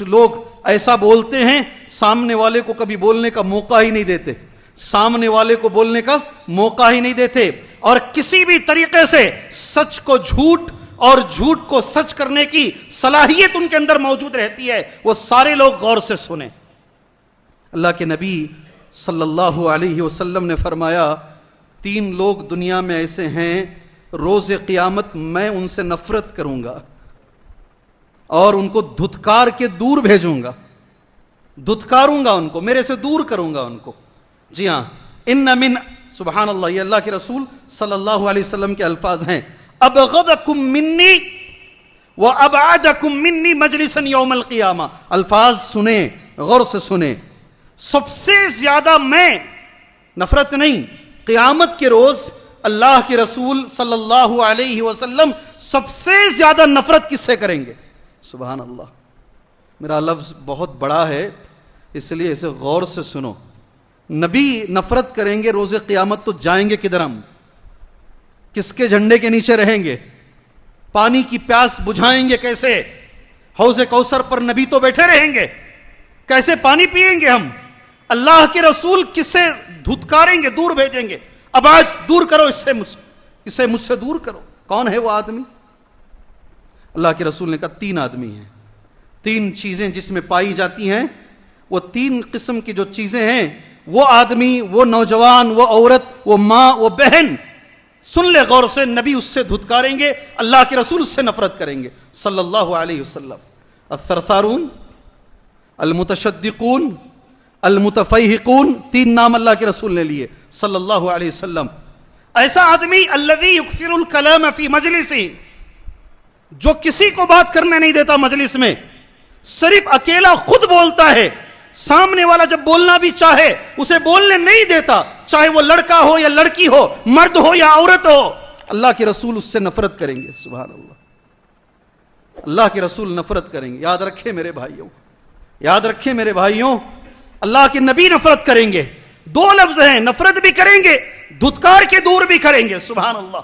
کچھ لوگ ایسا بولتے ہیں سامنے والے کو کبھی بولنے کا موقع ہی نہیں دیتے، سامنے والے کو بولنے کا موقع ہی نہیں دیتے، اور کسی بھی طریقے سے سچ کو جھوٹ اور جھوٹ کو سچ کرنے کی صلاحیت ان کے اندر موجود رہتی ہے۔ وہ سارے لوگ غور سے سنیں۔ اللہ کے نبی صلی اللہ علیہ وسلم نے فرمایا 3 لوگ دنیا میں ایسے ہیں روز قیامت میں ان سے نفرت کروں گا اور ان کو دھتکار کے دور بھیجوں گا، دھتکاروں گا ان کو، میرے سے دور کروں گا ان کو۔ جی ہاں، ان من، سبحان اللہ، یہ اللہ کے رسول صلی اللہ علیہ وسلم کے الفاظ ہیں، ابغضکم منی وابعدکم منی مجلسا یوم القیامہ۔ الفاظ سنیں، غور سے سنیں۔ سب سے زیادہ میں، نفرت نہیں، قیامت کے روز اللہ کے رسول صلی اللہ علیہ وسلم سب سے زیادہ نفرت کس سے کریں گے؟ سبحان اللہ۔ میرا لفظ بہت بڑا ہے اس لیے اسے غور سے سنو۔ نبی نفرت کریں گے روز قیامت تو جائیں گے کدھر ہم؟ کس کے جھنڈے کے نیچے رہیں گے؟ پانی کی پیاس بجھائیں گے کیسے؟ حوض کوثر پر نبی تو بیٹھے رہیں گے، کیسے پانی پیئیں گے ہم؟ اللہ کے رسول کسے دھتکاریں گے، دور بھیجیں گے، اب آج دور کرو اسے مجھ سے دور کرو۔ کون ہے وہ آدمی؟ اللہ کے رسول نے کہا 3 آدمی ہیں، 3 چیزیں جس میں پائی جاتی ہیں، وہ 3 قسم کی جو چیزیں ہیں، وہ آدمی، وہ نوجوان، وہ عورت، وہ ماں، وہ بہن، سن لے غور سے، نبی اس سے دھتکاریں گے، اللہ کے رسول اس سے نفرت کریں گے صلی اللہ علیہ وسلم۔ الثرثارون، المتشدقون، المتفیہقون، 3 نام اللہ کے رسول نے لیے صلی اللہ علیہ وسلم۔ ایسا آدمی الذی یکثر الکلام فی مجلسی، جو کسی کو بات کرنے نہیں دیتا مجلس میں، صرف اکیلا خود بولتا ہے، سامنے والا جب بولنا بھی چاہے اسے بولنے نہیں دیتا، چاہے وہ لڑکا ہو یا لڑکی ہو، مرد ہو یا عورت ہو، اللہ کے رسول اس سے نفرت کریں گے۔ سبحان اللہ، اللہ کے رسول نفرت کریں گے۔ یاد رکھیں میرے بھائیوں، یاد رکھیں میرے بھائیوں، اللہ کے نبی نفرت کریں گے۔ 2 لفظ ہیں، نفرت بھی کریں گے، دھتکار کے دور بھی کریں گے۔ سبحان اللہ۔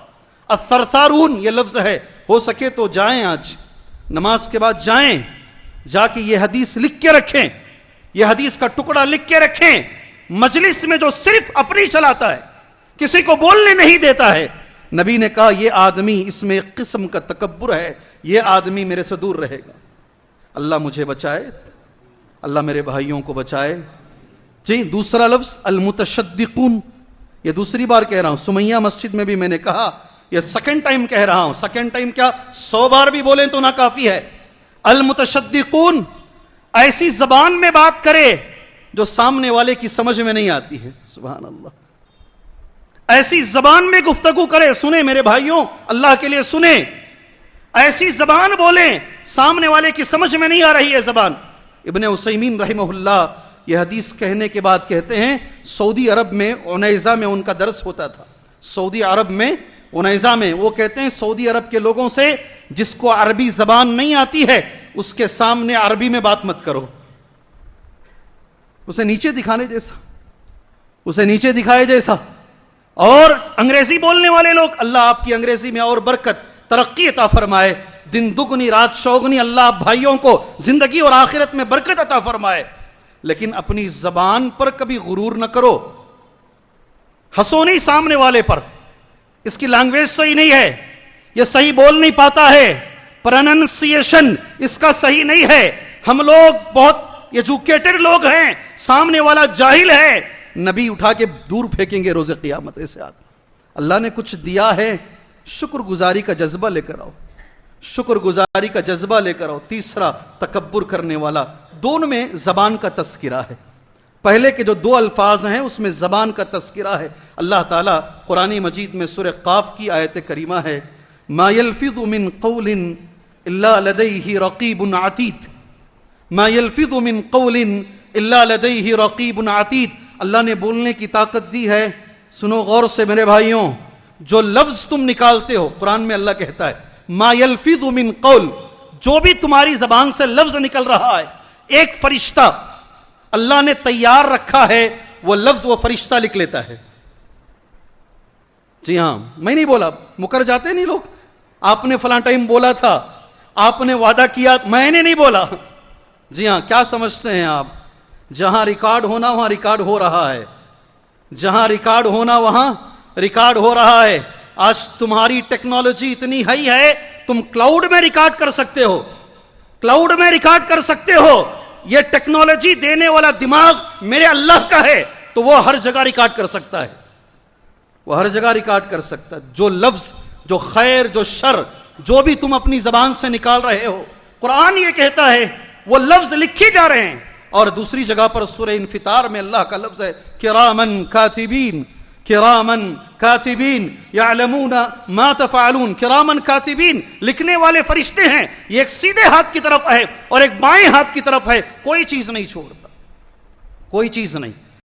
الثرثارون یہ لفظ ہے، ہو سکے تو جائیں، آج نماز کے بعد جائیں، جا کے یہ حدیث لکھ کے رکھیں، یہ حدیث کا ٹکڑا لکھ کے رکھیں۔ مجلس میں جو صرف اپنی چلاتا ہے، کسی کو بولنے نہیں دیتا ہے، نبی نے کہا یہ آدمی، اس میں ایک قسم کا تکبر ہے، یہ آدمی میرے سے دور رہے گا۔ اللہ مجھے بچائے، اللہ میرے بھائیوں کو بچائے۔ جی، دوسرا لفظ المتشدقون، یہ دوسری بار کہہ رہا ہوں، سمیہ مسجد میں بھی میں نے کہا، یہ سیکنڈ ٹائم کہہ رہا ہوں۔ سیکنڈ ٹائم کیا 100 بار بھی بولیں تو نہ کافی ہے۔ المتشدقون، ایسی زبان میں بات کرے جو سامنے والے کی سمجھ میں نہیں آتی ہے۔ سبحان اللہ، ایسی زبان میں گفتگو کرے، سنیں میرے بھائیوں، اللہ کے لیے سنیں، ایسی زبان بولیں سامنے والے کی سمجھ میں نہیں آ رہی ہے زبان۔ ابن عثیمین رحمہ اللہ یہ حدیث کہنے کے بعد کہتے ہیں سعودی عرب میں عنیزہ میں ان کا درس ہوتا تھا، سعودی عرب میں عنیزہ میں، وہ کہتے ہیں سعودی عرب کے لوگوں سے جس کو عربی زبان نہیں آتی ہے اس کے سامنے عربی میں بات مت کرو، اسے نیچے دکھانے جیسا، اسے نیچے دکھائے جیسا۔ اور انگریزی بولنے والے لوگ، اللہ آپ کی انگریزی میں اور برکت، ترقی عطا فرمائے، دن دگنی رات چوگنی، اللہ آپ بھائیوں کو زندگی اور آخرت میں برکت عطا فرمائے، لیکن اپنی زبان پر کبھی غرور نہ کرو، ہنسو نہیں سامنے والے پر، اس کی لینگویج صحیح نہیں ہے، یہ صحیح بول نہیں پاتا ہے، پروننسیشن اس کا صحیح نہیں ہے، ہم لوگ بہت ایجوکیٹڈ لوگ ہیں، سامنے والا جاہل ہے، نبی اٹھا کے دور پھینکیں گے روز قیامت ایسے آدمی۔ اللہ نے کچھ دیا ہے، شکر گزاری کا جذبہ لے کر آؤ، شکر گزاری کا جذبہ لے کر آؤ۔ تیسرا، تکبر کرنے والا، دونوں میں زبان کا تذکرہ ہے۔ پہلے کے جو 2 الفاظ ہیں اس میں زبان کا تذکرہ ہے۔ اللہ تعالیٰ قرآن مجید میں سورہ قاف کی آیت کریمہ ہے، ما يلفظ من قول الا لديه رقیب عتید، ما يلفظ من قول الا لديه رقیب عتید۔ اللہ نے بولنے کی طاقت دی ہے، سنو غور سے میرے بھائیوں، جو لفظ تم نکالتے ہو، قرآن میں اللہ کہتا ہے ما يلفظ من قول، جو بھی تمہاری زبان سے لفظ نکل رہا ہے، ایک فرشتہ اللہ نے تیار رکھا ہے، وہ لفظ وہ فرشتہ لکھ لیتا ہے۔ جی ہاں، میں نہیں بولا، مکر جاتے نہیں لوگ، آپ نے فلاں ٹائم بولا تھا، آپ نے وعدہ کیا، میں نے نہیں بولا، جی ہاں، کیا سمجھتے ہیں آپ؟ جہاں ریکارڈ ہونا وہاں ریکارڈ ہو رہا ہے، جہاں ریکارڈ ہونا وہاں ریکارڈ ہو رہا ہے۔ آج تمہاری ٹیکنالوجی اتنی ہائی ہے، تم کلاؤڈ میں ریکارڈ کر سکتے ہو، کلاؤڈ میں ریکارڈ کر سکتے ہو۔ یہ ٹیکنالوجی دینے والا دماغ میرے اللہ کا ہے، تو وہ ہر جگہ ریکارڈ کر سکتا ہے، وہ ہر جگہ ریکارڈ کر سکتا ہے۔ جو لفظ، جو خیر، جو شر، جو بھی تم اپنی زبان سے نکال رہے ہو، قرآن یہ کہتا ہے وہ لفظ لکھے جا رہے ہیں۔ اور دوسری جگہ پر سورہ انفطار میں اللہ کا لفظ ہے کرامن کاتبین، کرامن کاتبین یعلمون ما تفعلون۔ کرامن کاتبین، لکھنے والے فرشتے ہیں۔ یہ ایک سیدھے ہاتھ کی طرف ہے اور ایک بائیں ہاتھ کی طرف ہے، کوئی چیز نہیں چھوڑتا، کوئی چیز نہیں۔